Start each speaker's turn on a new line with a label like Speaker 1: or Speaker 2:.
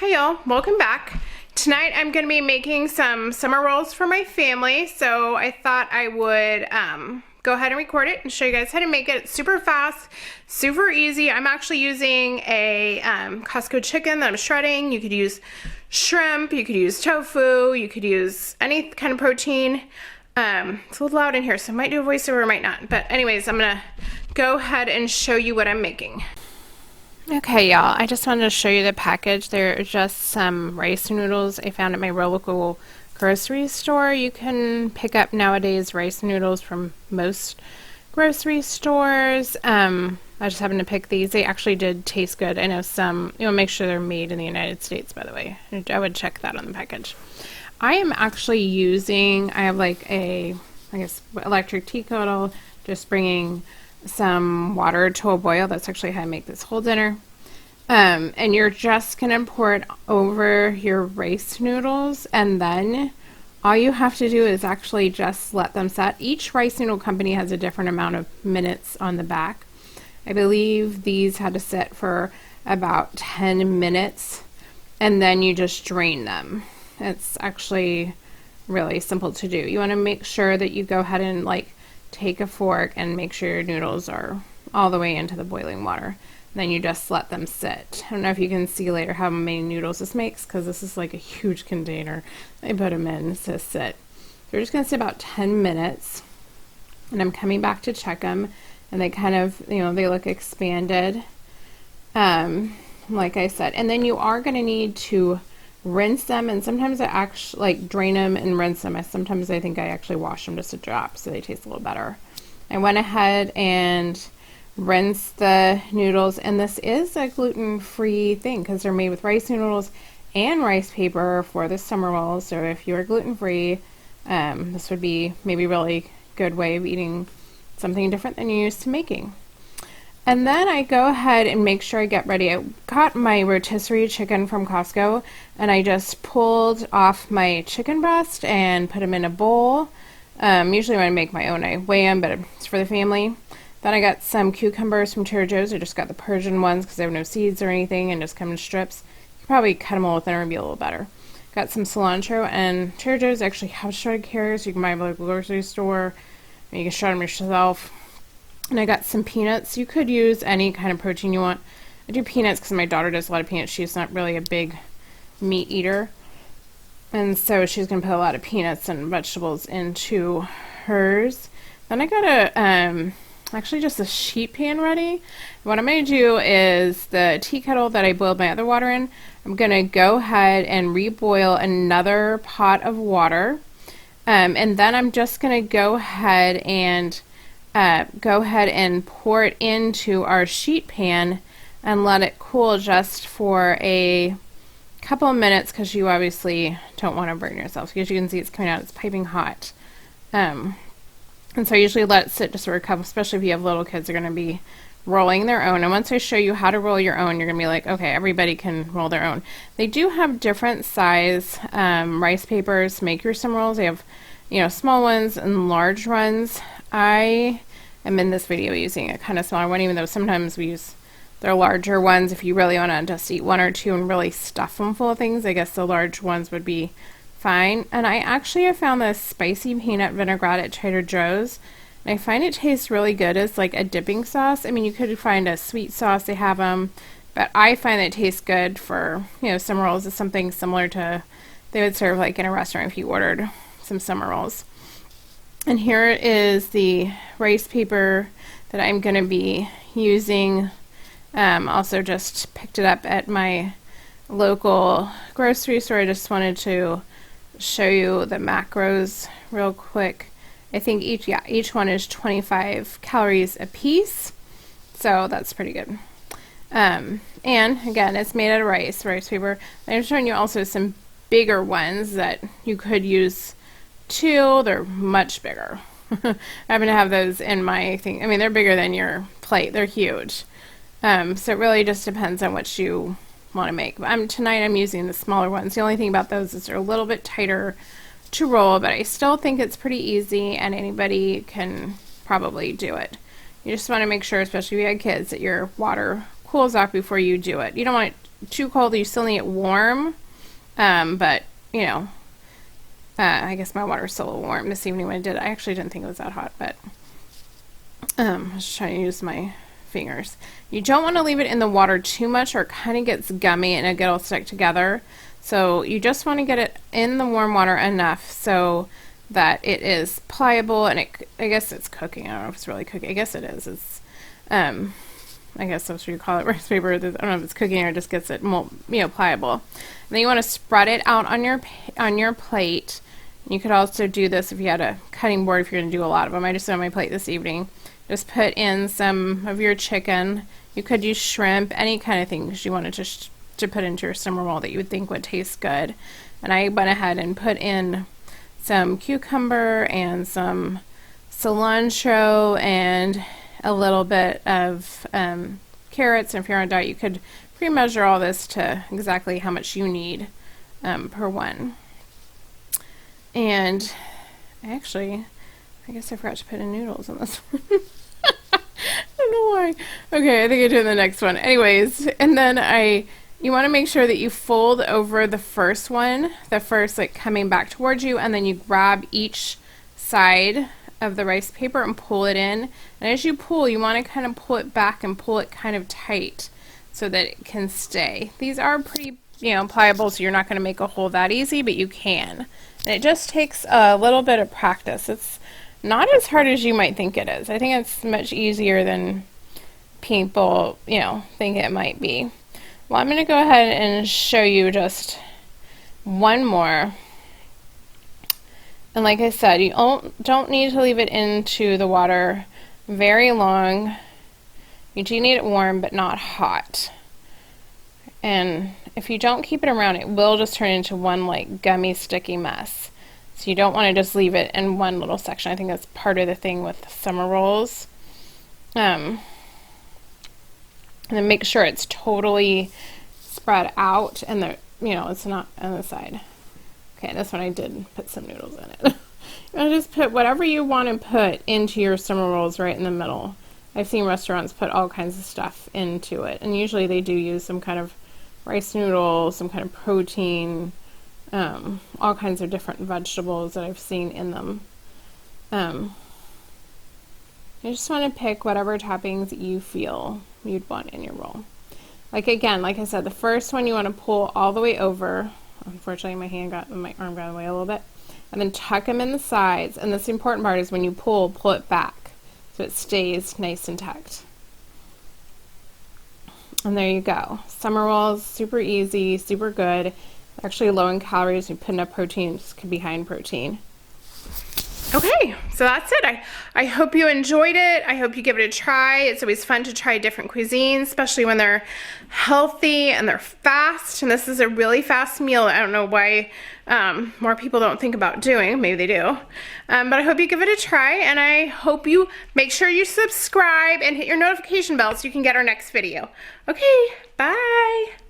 Speaker 1: Hi y'all, welcome back. Tonight I'm going to be making some summer rolls for my family, so I thought I would go ahead and record it and show you guys how to make it. It's super fast, super easy. I'm actually using a Costco chicken that I'm shredding. You could use shrimp, you could use tofu, you could use any kind of protein. It's a little loud in here, so I might do a voiceover, might not. But anyways, I'm going to go ahead and show you what I'm making. Okay, y'all, I just wanted to show you the package. There are just some rice noodles I found at my local grocery store. You can pick up nowadays rice noodles from most grocery stores. I just happened to pick these. They actually did taste good. I know some, make sure they're made in the United States, by the way. I would check that on the package. I am actually using, I have like a, electric tea kettle, just bringing some water to a boil. That's actually how I make this whole dinner. And you're just gonna pour it over your rice noodles, and then all you have to do is actually just let them set. Each rice noodle company has a different amount of minutes on the back. I believe these had to sit for about 10 minutes, and then you just drain them. It's actually really simple to do. You want to make sure that you go ahead and take a fork and make sure your noodles are all the way into the boiling water. Then you just let them sit. I don't know if you can see later how many noodles this makes, because this is like a huge container. I put them in to sit. So we're just going to sit about 10 minutes. And I'm coming back to check them. And they kind of, they look expanded. Like I said. And then you are going to need to rinse them. And sometimes I actually drain them and rinse them. Sometimes I think I actually wash them just a drop so they taste a little better. I went ahead and rinse the noodles, and this is a gluten-free thing because they're made with rice noodles and rice paper for the summer rolls. So if you're gluten-free, this would be maybe a really good way of eating something different than you're used to making. And then I go ahead and make sure I get ready. I got my rotisserie chicken from Costco, and I just pulled off my chicken breast and put them in a bowl. Usually when I make my own, I weigh them, but it's for the family. Then I got some cucumbers from Trader Joe's. I just got the Persian ones because they have no seeds or anything and just come in strips. You can probably cut them a little thinner and be a little better. Got some cilantro, and Trader Joe's actually have shredded carrots. You can buy them at the grocery store, and you can shred them yourself. And I got some peanuts. You could use any kind of protein you want. I do peanuts because my daughter does a lot of peanuts. She's not really a big meat eater. And so she's going to put a lot of peanuts and vegetables into hers. Then I got actually just a sheet pan ready. What I'm going to do is the tea kettle that I boiled my other water in, I'm going to go ahead and reboil another pot of water. And then I'm just going to go ahead and pour it into our sheet pan and let it cool just for a couple of minutes, because you obviously don't want to burn yourself. Because you can see it's coming out, it's piping hot. And so I usually let it sit just for a couple, especially if you have little kids, they're going to be rolling their own. And once I show you how to roll your own, you're going to be like, okay, everybody can roll their own. They do have different size rice papers to make your summer rolls. They have, small ones and large ones. I am in this video using a kind of smaller one, even though sometimes we use their larger ones. If you really want to just eat one or two and really stuff them full of things, I guess the large ones would be fine. And I actually have found this spicy peanut vinaigrette at Trader Joe's, and I find it tastes really good as like a dipping sauce. I mean, you could find a sweet sauce, they have them, but I find it tastes good for, summer rolls. Is something similar to they would serve like in a restaurant if you ordered some summer rolls. And here is the rice paper that I'm going to be using. Also just picked it up at my local grocery store. I just wanted to show you the macros real quick. I think each one is 25 calories a piece, so that's pretty good. And again, it's made out of rice paper. I'm showing you also some bigger ones that you could use too. They're much bigger. I happen to have those in my thing. I mean, they're bigger than your plate. They're huge. So it really just depends on what you want to make. Tonight I'm using the smaller ones. The only thing about those is they're a little bit tighter to roll, but I still think it's pretty easy and anybody can probably do it. You just want to make sure, especially if you have kids, that your water cools off before you do it. You don't want it too cold. You still need it warm. But, you know, I guess my water's still a little warm this evening when I did it. I actually didn't think it was that hot, but I was just trying to use my fingers. You don't want to leave it in the water too much or it kind of gets gummy and it'll stick together. So you just want to get it in the warm water enough so that it is pliable, and I guess it's cooking. I don't know if it's really cooking. I guess it is. It's, I guess that's what you call it, rice paper. I don't know if it's cooking or it just gets it more, pliable. And then you want to spread it out on your plate. You could also do this if you had a cutting board, if you're going to do a lot of them. I just did on my plate this evening. Just put in some of your chicken. You could use shrimp, any kind of thing, because you wanted to put into your summer roll that you would think would taste good. And I went ahead and put in some cucumber and some cilantro and a little bit of carrots. And if you're on a diet, you could pre-measure all this to exactly how much you need per one. And actually, I guess I forgot to put in noodles in this one. I don't know why. Okay, I think I do the next one. Anyways, and then you want to make sure that you fold over the first one, like coming back towards you, and then you grab each side of the rice paper and pull it in. And as you pull, you want to kind of pull it back and pull it kind of tight so that it can stay. These are pretty, pliable, so you're not going to make a hole that easy, but you can. And it just takes a little bit of practice. It's not as hard as you might think it is. I think it's much easier than people, think it might be. Well, I'm going to go ahead and show you just one more. And like I said, you don't need to leave it into the water very long. You do need it warm, but not hot. And if you don't keep it around, it will just turn into one like gummy, sticky mess. So you don't want to just leave it in one little section. I think that's part of the thing with summer rolls. And then make sure it's totally spread out and it's not on the side. Okay, this one I did put some noodles in it. You just put whatever you want to put into your summer rolls right in the middle. I've seen restaurants put all kinds of stuff into it, and usually they do use some kind of rice noodles, some kind of protein, all kinds of different vegetables that I've seen in them. You just want to pick whatever toppings you feel you'd want in your roll. Like I said, the first one you want to pull all the way over. Unfortunately, my arm got away a little bit. And then tuck them in the sides. And this important part is when you pull it back so it stays nice and tucked. And there you go. Summer rolls, super easy, super good. Actually low in calories. You put enough protein, just could be high in protein. Okay, so that's it. I hope you enjoyed it. I hope you give it a try. It's always fun to try different cuisines, especially when they're healthy and they're fast. And this is a really fast meal. I don't know why more people don't think about doing. Maybe they do. But I hope you give it a try, and I hope you make sure you subscribe and hit your notification bell so you can get our next video. Okay, bye.